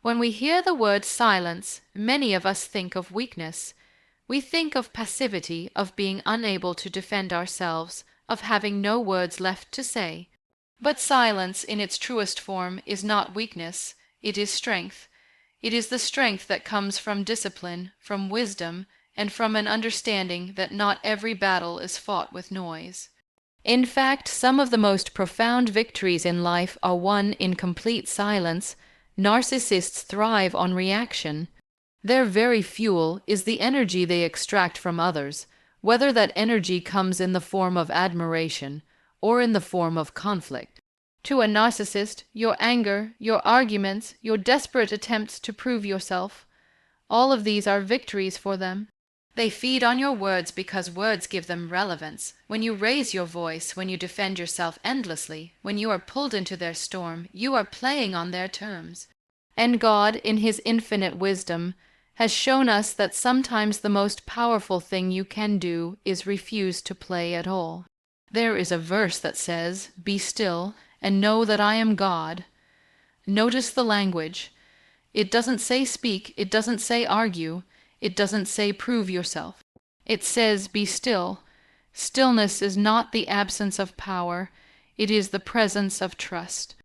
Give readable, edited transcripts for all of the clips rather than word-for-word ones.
When we hear the word silence, many of us think of weakness. We think of passivity, of being unable to defend ourselves, of having no words left to say. But silence in its truest form is not weakness, it is strength. It is the strength that comes from discipline, from wisdom, and from an understanding that not every battle is fought with noise. In fact, some of the most profound victories in life are won in complete silence. Narcissists thrive on reaction. Their very fuel is the energy they extract from others, whether that energy comes in the form of admiration or in the form of conflict. To a narcissist, your anger, your arguments, your desperate attempts to prove yourself, all of these are victories for them. They feed on your words because words give them relevance. When you raise your voice, when you defend yourself endlessly, when you are pulled into their storm, you are playing on their terms. And God, in His infinite wisdom, has shown us that sometimes the most powerful thing you can do is refuse to play at all. There is a verse that says, "Be still and know that I am God." Notice the language. It doesn't say speak, it doesn't say argue, it doesn't say prove yourself. It says be still. Stillness is not the absence of power, it is the presence of trust.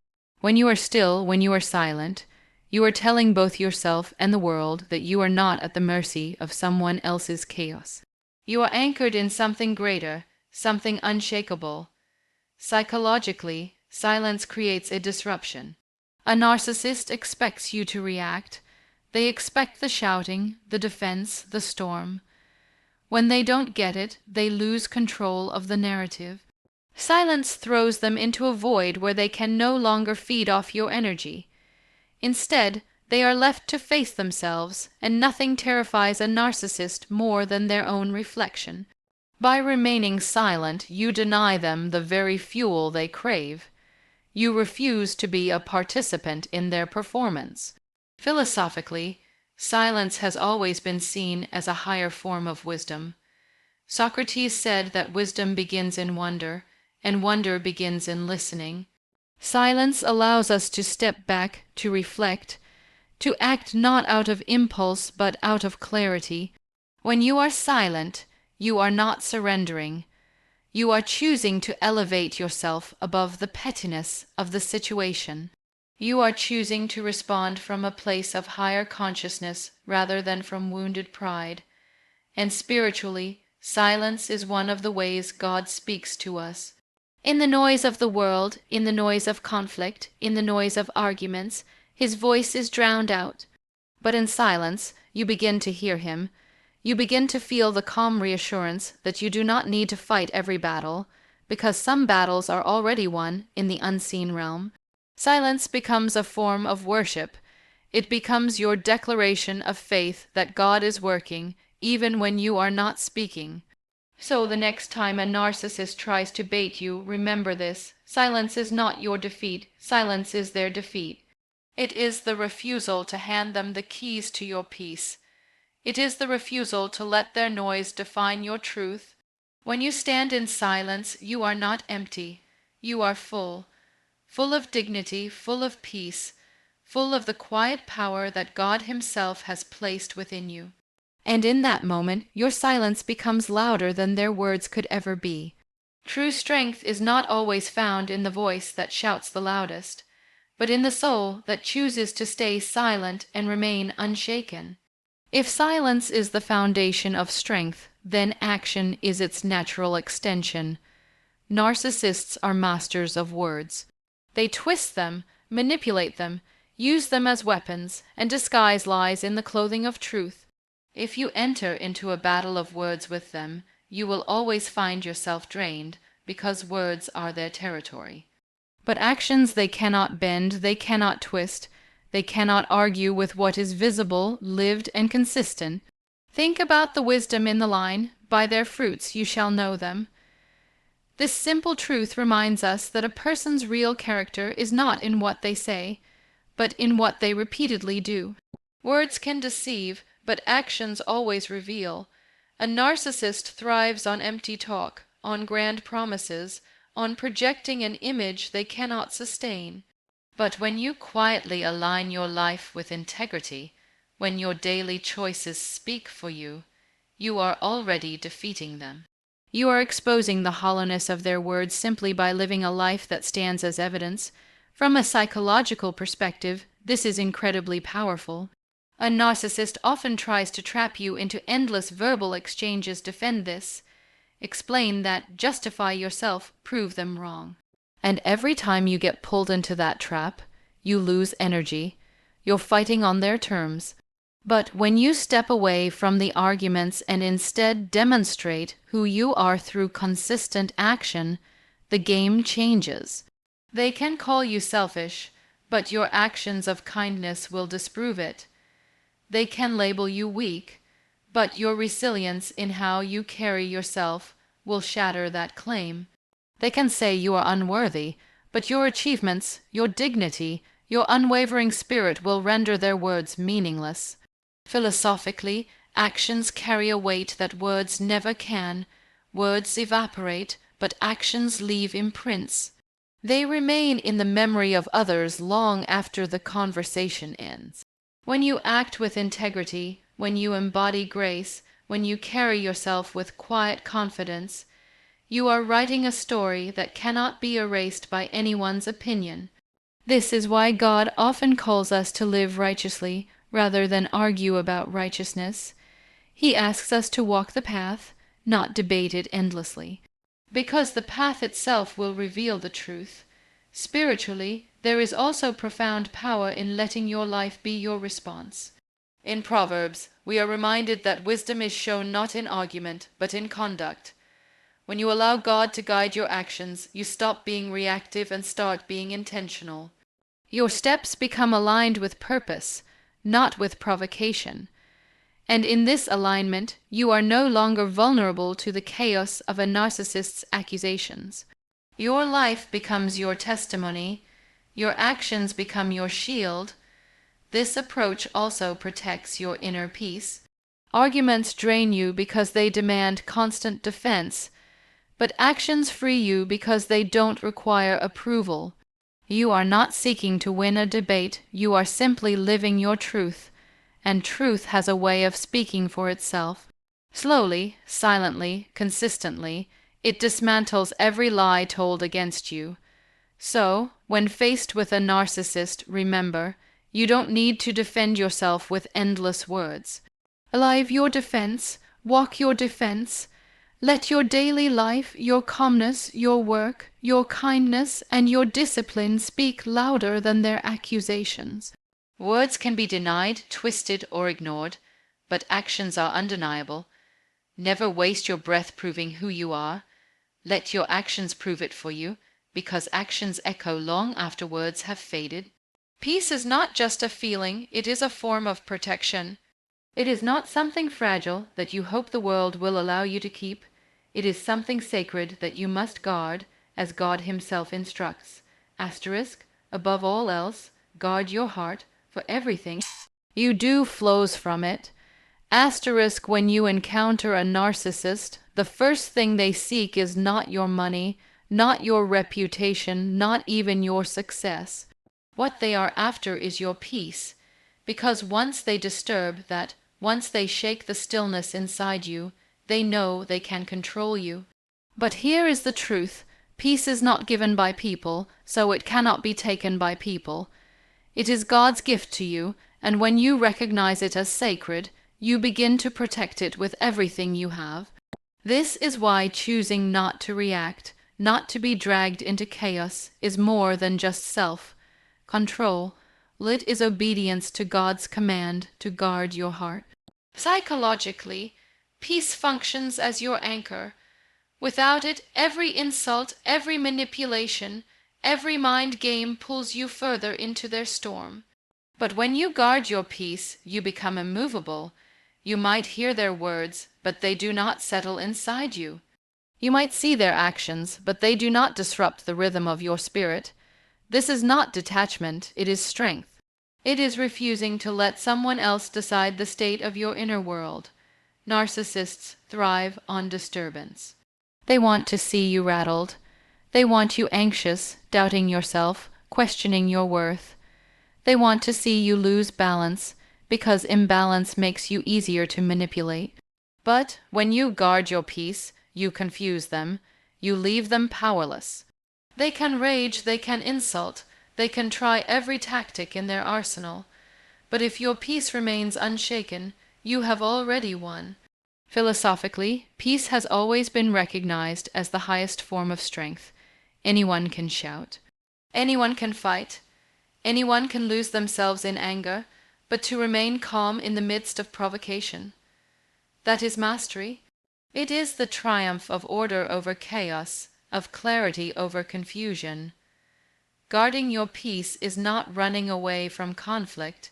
When you are still, when you are silent, you are telling both yourself and the world that you are not at the mercy of someone else's chaos. You are anchored in something greater, something unshakable. Psychologically, silence creates a disruption. A narcissist expects you to react. They expect the shouting, the defense, the storm. When they don't get it, they lose control of the narrative. Silence throws them into a void where they can no longer feed off your energy. Instead, they are left to face themselves, and nothing terrifies a narcissist more than their own reflection. By remaining silent, you deny them the very fuel they crave. You refuse to be a participant in their performance. Philosophically, silence has always been seen as a higher form of wisdom. Socrates said that wisdom begins in wonder, and wonder begins in listening. Silence allows us to step back, to reflect, to act not out of impulse but out of clarity. When you are silent, you are not surrendering. You are choosing to elevate yourself above the pettiness of the situation. You are choosing to respond from a place of higher consciousness rather than from wounded pride. And spiritually, silence is one of the ways God speaks to us. In the noise of the world, in the noise of conflict, in the noise of arguments, His voice is drowned out. But in silence, you begin to hear Him. You begin to feel the calm reassurance that you do not need to fight every battle, because some battles are already won in the unseen realm. Silence becomes a form of worship. It becomes your declaration of faith that God is working, even when you are not speaking. So the next time a narcissist tries to bait you, remember this: silence is not your defeat, silence is their defeat. It is the refusal to hand them the keys to your peace. It is the refusal to let their noise define your truth. When you stand in silence, you are not empty. You are full, full of dignity, full of peace, full of the quiet power that God Himself has placed within you. And in that moment, your silence becomes louder than their words could ever be. True strength is not always found in the voice that shouts the loudest, but in the soul that chooses to stay silent and remain unshaken. If silence is the foundation of strength, then action is its natural extension. Narcissists are masters of words. They twist them, manipulate them, use them as weapons, and disguise lies in the clothing of truth. If you enter into a battle of words with them, you will always find yourself drained, because words are their territory. But actions they cannot bend, they cannot twist, they cannot argue with what is visible, lived, and consistent. Think about the wisdom in the line, "By their fruits you shall know them." This simple truth reminds us that a person's real character is not in what they say, but in what they repeatedly do. Words can deceive, but actions always reveal. A narcissist thrives on empty talk, on grand promises, on projecting an image they cannot sustain. But when you quietly align your life with integrity, when your daily choices speak for you, you are already defeating them. You are exposing the hollowness of their words simply by living a life that stands as evidence. From a psychological perspective, this is incredibly powerful. A narcissist often tries to trap you into endless verbal exchanges. Defend this, explain that, justify yourself, prove them wrong. And every time you get pulled into that trap, you lose energy. You're fighting on their terms. But when you step away from the arguments and instead demonstrate who you are through consistent action, the game changes. They can call you selfish, but your actions of kindness will disprove it. They can label you weak, but your resilience in how you carry yourself will shatter that claim. They can say you are unworthy, but your achievements, your dignity, your unwavering spirit will render their words meaningless. Philosophically, actions carry a weight that words never can. Words evaporate, but actions leave imprints. They remain in the memory of others long after the conversation ends. When you act with integrity, when you embody grace, when you carry yourself with quiet confidence, you are writing a story that cannot be erased by anyone's opinion. This is why God often calls us to live righteously rather than argue about righteousness. He asks us to walk the path, not debate it endlessly, because the path itself will reveal the truth. Spiritually, there is also profound power in letting your life be your response. In Proverbs, we are reminded that wisdom is shown not in argument, but in conduct. When you allow God to guide your actions, you stop being reactive and start being intentional. Your steps become aligned with purpose, not with provocation. And in this alignment, you are no longer vulnerable to the chaos of a narcissist's accusations. Your life becomes your testimony, your actions become your shield. This approach also protects your inner peace. Arguments drain you because they demand constant defense, but actions free you because they don't require approval. You are not seeking to win a debate, you are simply living your truth, and truth has a way of speaking for itself. Slowly, silently, consistently, it dismantles every lie told against you. So, when faced with a narcissist, remember, you don't need to defend yourself with endless words. Alive your defense, walk your defense. Let your daily life, your calmness, your work, your kindness, and your discipline speak louder than their accusations. Words can be denied, twisted, or ignored, but actions are undeniable. Never waste your breath proving who you are. Let your actions prove it for you, because actions echo long after words have faded. Peace is not just a feeling, it is a form of protection. It is not something fragile that you hope the world will allow you to keep. It is something sacred that you must guard, as God Himself instructs. Asterisk, above all else, guard your heart, for everything you do flows from it. Asterisk, when you encounter a narcissist, the first thing they seek is not your money, not your reputation, not even your success. What they are after is your peace, because once they disturb that, once they shake the stillness inside you, they know they can control you. But here is the truth. Peace is not given by people, so it cannot be taken by people. It is God's gift to you, and when you recognize it as sacred, you begin to protect it with everything you have. This is why choosing not to react, not to be dragged into chaos, is more than just self-control. It is obedience to God's command to guard your heart. Psychologically, peace functions as your anchor. Without it, every insult, every manipulation, every mind game pulls you further into their storm. But when you guard your peace, you become immovable. You might hear their words, but they do not settle inside you. You might see their actions, but they do not disrupt the rhythm of your spirit. This is not detachment, it is strength. It is refusing to let someone else decide the state of your inner world. Narcissists thrive on disturbance. They want to see you rattled. They want you anxious, doubting yourself, questioning your worth. They want to see you lose balance, because imbalance makes you easier to manipulate. But when you guard your peace, you confuse them, you leave them powerless. They can rage, they can insult, they can try every tactic in their arsenal. But if your peace remains unshaken, you have already won. Philosophically, peace has always been recognized as the highest form of strength. Anyone can shout. Anyone can fight. Anyone can lose themselves in anger, but to remain calm in the midst of provocation. That is mastery. It is the triumph of order over chaos, of clarity over confusion. Guarding your peace is not running away from conflict.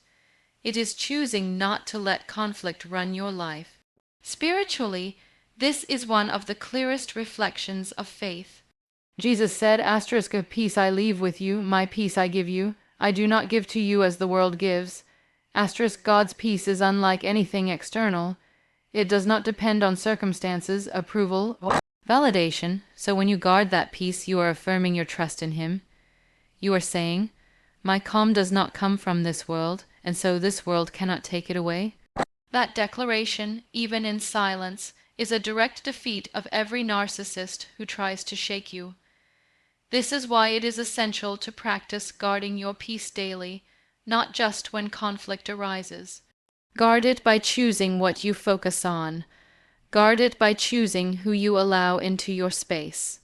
It is choosing not to let conflict run your life. Spiritually, this is one of the clearest reflections of faith. Jesus said, "Peace I leave with you, my peace I give you. I do not give to you as the world gives." God's peace is unlike anything external. It does not depend on circumstances, approval, or validation. So when you guard that peace, you are affirming your trust in Him. You are saying, "My calm does not come from this world, and so this world cannot take it away." That declaration, even in silence, is a direct defeat of every narcissist who tries to shake you. This is why it is essential to practice guarding your peace daily, not just when conflict arises. Guard it by choosing what you focus on. Guard it by choosing who you allow into your space.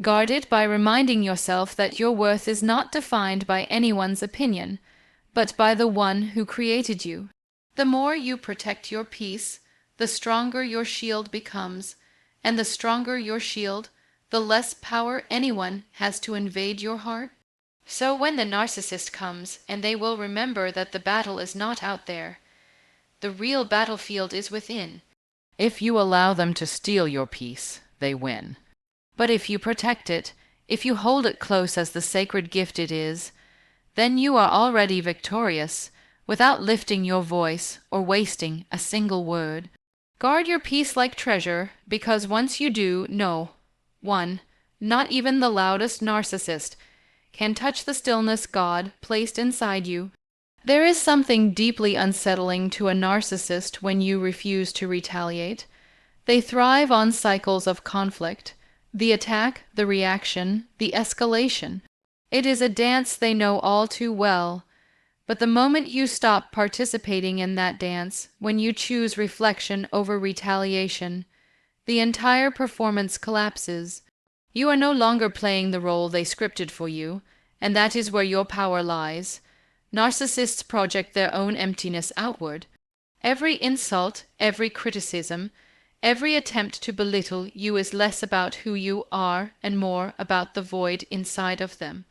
Guard it by reminding yourself that your worth is not defined by anyone's opinion, but by the one who created you. The more you protect your peace, the stronger your shield becomes, and the stronger your shield, the less power anyone has to invade your heart. So when the narcissist comes, and they will remember that the battle is not out there, the real battlefield is within. If you allow them to steal your peace, they win. But if you protect it, if you hold it close as the sacred gift it is, then you are already victorious, without lifting your voice or wasting a single word. Guard your peace like treasure, because once you do, no one, not even the loudest narcissist, can touch the stillness God placed inside you. There is something deeply unsettling to a narcissist when you refuse to retaliate. They thrive on cycles of conflict, the attack, the reaction, the escalation. It is a dance they know all too well. But the moment you stop participating in that dance, when you choose reflection over retaliation, the entire performance collapses. You are no longer playing the role they scripted for you, and that is where your power lies. Narcissists project their own emptiness outward. Every insult, every criticism, every attempt to belittle you is less about who you are and more about the void inside of them.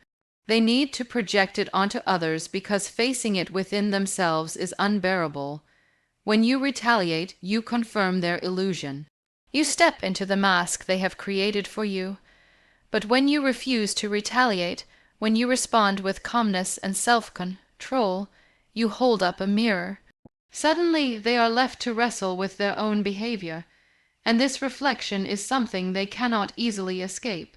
They need to project it onto others because facing it within themselves is unbearable. When you retaliate, you confirm their illusion. You step into the mask they have created for you. But when you refuse to retaliate, when you respond with calmness and self-control, you hold up a mirror. Suddenly they are left to wrestle with their own behavior, and this reflection is something they cannot easily escape.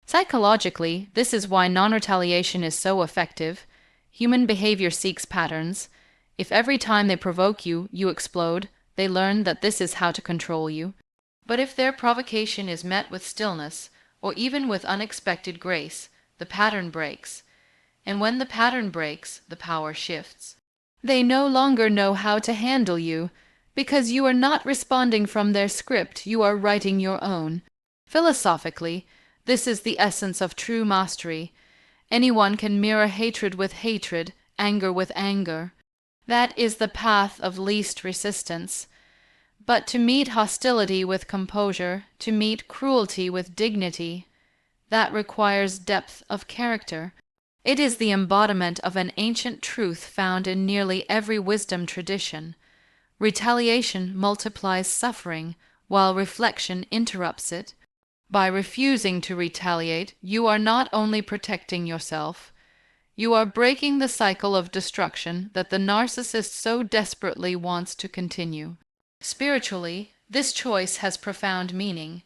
Psychologically, this is why non-retaliation is so effective. Human behavior seeks patterns. If every time they provoke you, you explode, they learn that this is how to control you. But if their provocation is met with stillness, or even with unexpected grace, the pattern breaks. And when the pattern breaks, the power shifts. They no longer know how to handle you, because you are not responding from their script, you are writing your own. Philosophically, this is the essence of true mastery. Anyone can mirror hatred with hatred, anger with anger. That is the path of least resistance. But to meet hostility with composure, to meet cruelty with dignity, that requires depth of character. It is the embodiment of an ancient truth found in nearly every wisdom tradition. Retaliation multiplies suffering, while reflection interrupts it. By refusing to retaliate, you are not only protecting yourself, you are breaking the cycle of destruction that the narcissist so desperately wants to continue. Spiritually, this choice has profound meaning.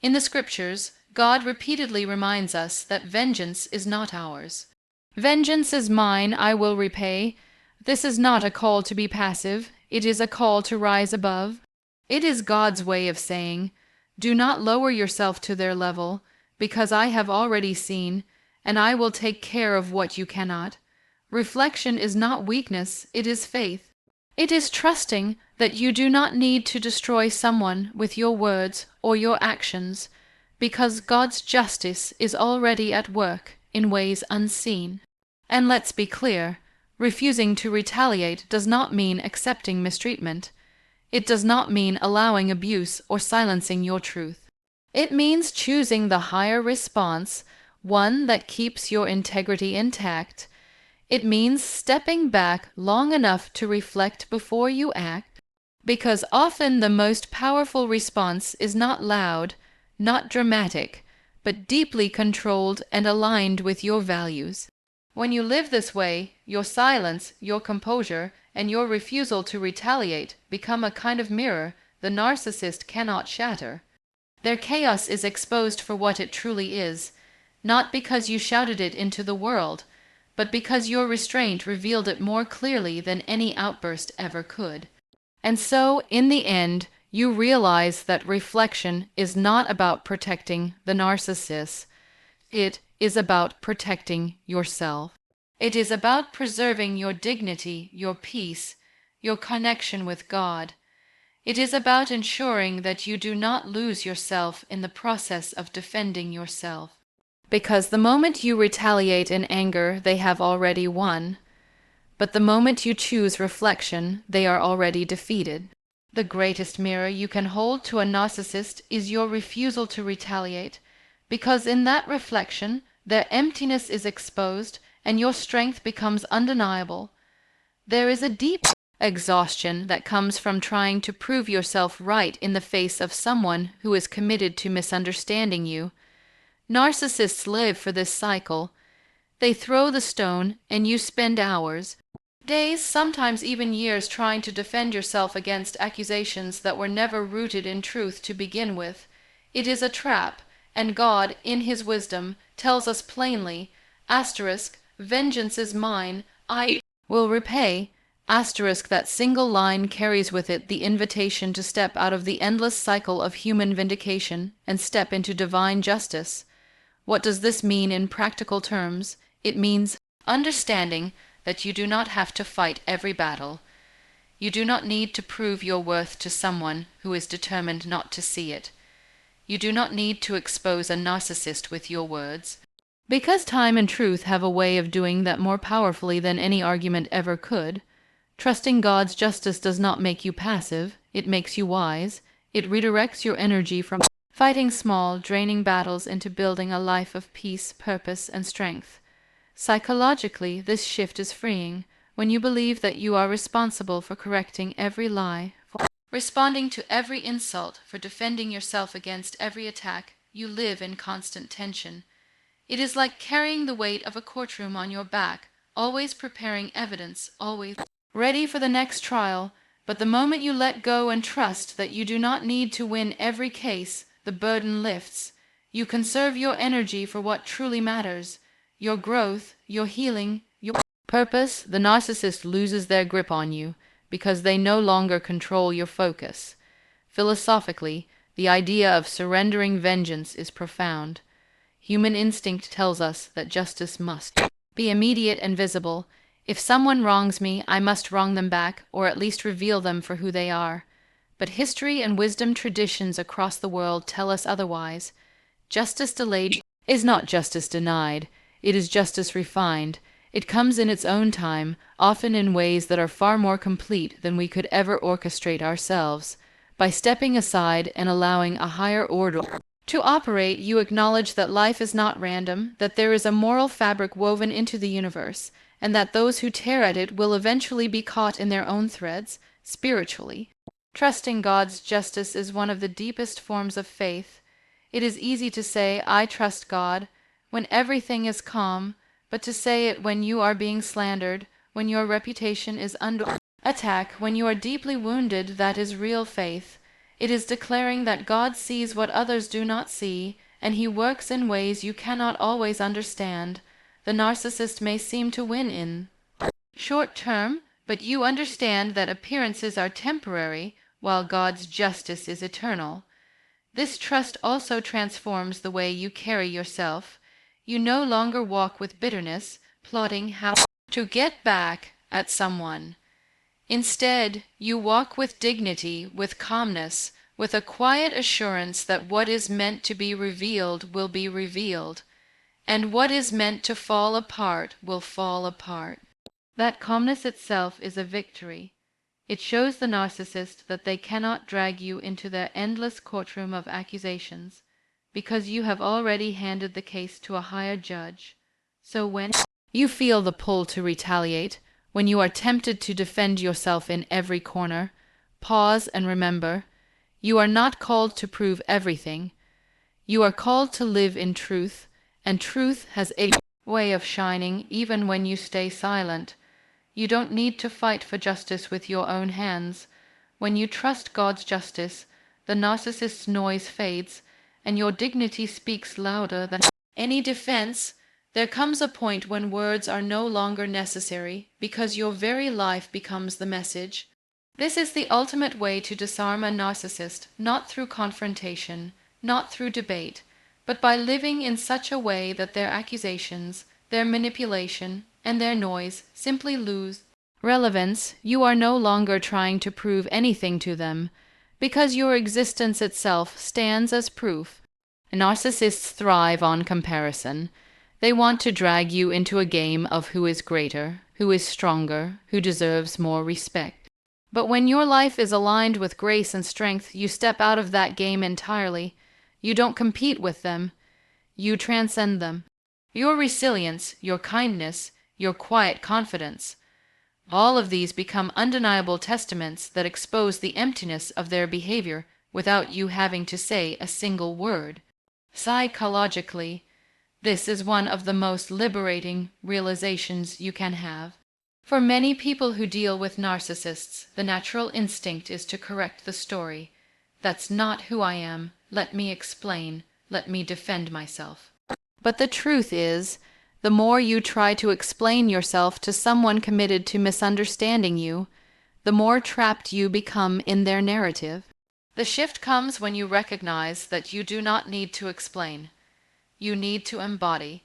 In the scriptures, God repeatedly reminds us that vengeance is not ours. Vengeance is mine, I will repay. This is not a call to be passive, it is a call to rise above. It is God's way of saying, do not lower yourself to their level, because I have already seen, and I will take care of what you cannot. Reflection is not weakness, it is faith. It is trusting that you do not need to destroy someone with your words or your actions, because God's justice is already at work in ways unseen. And let's be clear, refusing to retaliate does not mean accepting mistreatment. It does not mean allowing abuse or silencing your truth. It means choosing the higher response, one that keeps your integrity intact. It means stepping back long enough to reflect before you act, because often the most powerful response is not loud, not dramatic, but deeply controlled and aligned with your values. When you live this way, your silence, your composure, and your refusal to retaliate become a kind of mirror the narcissist cannot shatter. Their chaos is exposed for what it truly is, not because you shouted it into the world, but because your restraint revealed it more clearly than any outburst ever could. And so, in the end, you realize that reflection is not about protecting the narcissist. It is about protecting yourself. It is about preserving your dignity, your peace, your connection with God. It is about ensuring that you do not lose yourself in the process of defending yourself. Because the moment you retaliate in anger, they have already won. But the moment you choose reflection, they are already defeated. The greatest mirror you can hold to a narcissist is your refusal to retaliate, because in that reflection, their emptiness is exposed and your strength becomes undeniable. There is a deep exhaustion that comes from trying to prove yourself right in the face of someone who is committed to misunderstanding you. Narcissists live for this cycle. They throw the stone, and you spend hours, days, sometimes even years, trying to defend yourself against accusations that were never rooted in truth to begin with. It is a trap, and God, in His wisdom, tells us plainly, vengeance is mine, I will repay. That single line carries with it the invitation to step out of the endless cycle of human vindication and step into divine justice. What does this mean in practical terms? It means understanding that you do not have to fight every battle. You do not need to prove your worth to someone who is determined not to see it. You do not need to expose a narcissist with your words. Because time and truth have a way of doing that more powerfully than any argument ever could, trusting God's justice does not make you passive, it makes you wise. It redirects your energy from fighting small, draining battles into building a life of peace, purpose, and strength. Psychologically, this shift is freeing when you believe that you are responsible for correcting every lie, for responding to every insult, for defending yourself against every attack. You live in constant tension. It is like carrying the weight of a courtroom on your back, always preparing evidence, always ready for the next trial. But the moment you let go and trust that you do not need to win every case, the burden lifts. You conserve your energy for what truly matters, your growth, your healing, your purpose. The narcissist loses their grip on you because they no longer control your focus. Philosophically, the idea of surrendering vengeance is profound. Human instinct tells us that justice must be immediate and visible. If someone wrongs me, I must wrong them back, or at least reveal them for who they are. But history and wisdom traditions across the world tell us otherwise. Justice delayed is not justice denied. It is justice refined. It comes in its own time, often in ways that are far more complete than we could ever orchestrate ourselves. By stepping aside and allowing a higher order to operate, you acknowledge that life is not random, that there is a moral fabric woven into the universe, and that those who tear at it will eventually be caught in their own threads, spiritually. Trusting God's justice is one of the deepest forms of faith. It is easy to say, I trust God, when everything is calm, but to say it when you are being slandered, when your reputation is under attack, when you are deeply wounded, that is real faith. It is declaring that God sees what others do not see, and He works in ways you cannot always understand. the narcissist may seem to win in short term, but you understand that appearances are temporary while God's justice is eternal. This trust also transforms the way you carry yourself. You no longer walk with bitterness, plotting how to get back at someone. Instead, you walk with dignity, with calmness, with a quiet assurance that what is meant to be revealed will be revealed, and what is meant to fall apart will fall apart. That calmness itself is a victory. It shows the narcissist that they cannot drag you into their endless courtroom of accusations, because you have already handed the case to a higher judge. So when you feel the pull to retaliate, when you are tempted to defend yourself in every corner, pause and remember, you are not called to prove everything. You are called to live in truth, and truth has a way of shining even when you stay silent. You don't need to fight for justice with your own hands. When you trust God's justice, the narcissist's noise fades, and your dignity speaks louder than any defense. There comes a point when words are no longer necessary, because your very life becomes the message. This is the ultimate way to disarm a narcissist, not through confrontation, not through debate, but by living in such a way that their accusations, their manipulation, and their noise simply lose relevance. You are no longer trying to prove anything to them, because your existence itself stands as proof. Narcissists thrive on comparison. They want to drag you into a game of who is greater, who is stronger, who deserves more respect. But when your life is aligned with grace and strength, you step out of that game entirely. You don't compete with them. You transcend them. Your resilience, your kindness, your quiet confidence, all of these become undeniable testaments that expose the emptiness of their behavior without you having to say a single word. Psychologically, this is one of the most liberating realizations you can have. For many people who deal with narcissists, the natural instinct is to correct the story. That's not who I am. Let me explain. Let me defend myself. But the truth is, the more you try to explain yourself to someone committed to misunderstanding you, the more trapped you become in their narrative. The shift comes when you recognize that you do not need to explain. You need to embody.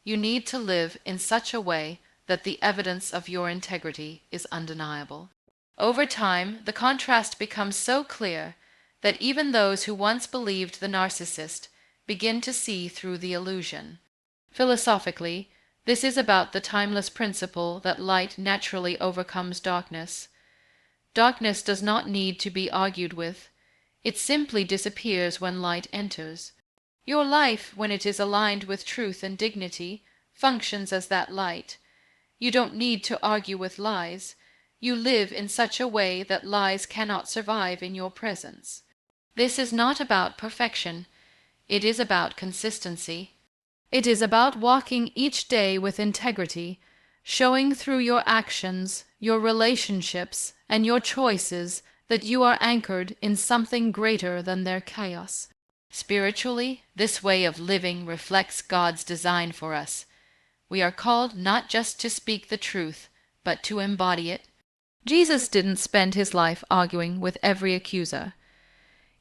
You need to live in such a way that the evidence of your integrity is undeniable. Over time, the contrast becomes so clear that even those who once believed the narcissist begin to see through the illusion. Philosophically, this is about the timeless principle that light naturally overcomes darkness. Darkness does not need to be argued with. It simply disappears when light enters. Your life, when it is aligned with truth and dignity, functions as that light. You don't need to argue with lies. You live in such a way that lies cannot survive in your presence. This is not about perfection. It is about consistency. It is about walking each day with integrity, showing through your actions, your relationships, and your choices that you are anchored in something greater than their chaos. Spiritually, this way of living reflects God's design for us. We are called not just to speak the truth, but to embody it. Jesus didn't spend his life arguing with every accuser.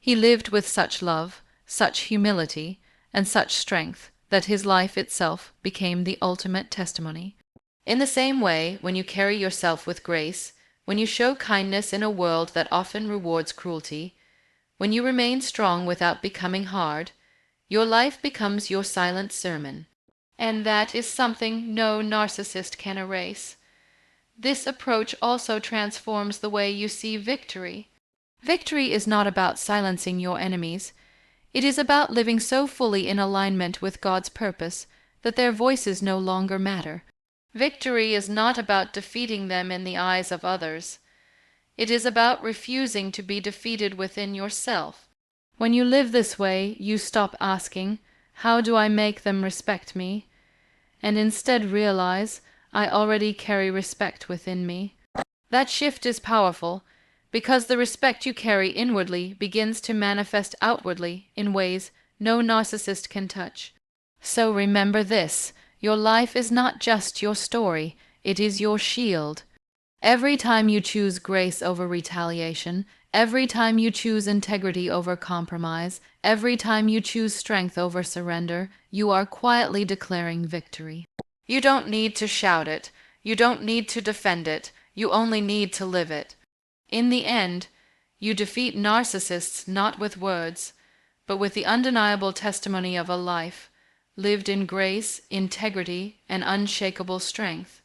He lived with such love, such humility, and such strength that his life itself became the ultimate testimony. In the same way, when you carry yourself with grace, when you show kindness in a world that often rewards cruelty, when you remain strong without becoming hard, your life becomes your silent sermon. And that is something no narcissist can erase. This approach also transforms the way you see victory. Victory is not about silencing your enemies. It is about living so fully in alignment with God's purpose that their voices no longer matter. Victory is not about defeating them in the eyes of others. It is about refusing to be defeated within yourself. When you live this way, you stop asking, "How do I make them respect me?" and instead realize, "I already carry respect within me." That shift is powerful, because the respect you carry inwardly begins to manifest outwardly in ways no narcissist can touch. So remember this: Your life is not just your story, it is your shield. Every time you choose grace over retaliation, every time you choose integrity over compromise, every time you choose strength over surrender, you are quietly declaring victory. You don't need to shout it. You don't need to defend it. You only need to live it. In the end, you defeat narcissists not with words, but with the undeniable testimony of a life lived in grace, integrity, and unshakable strength.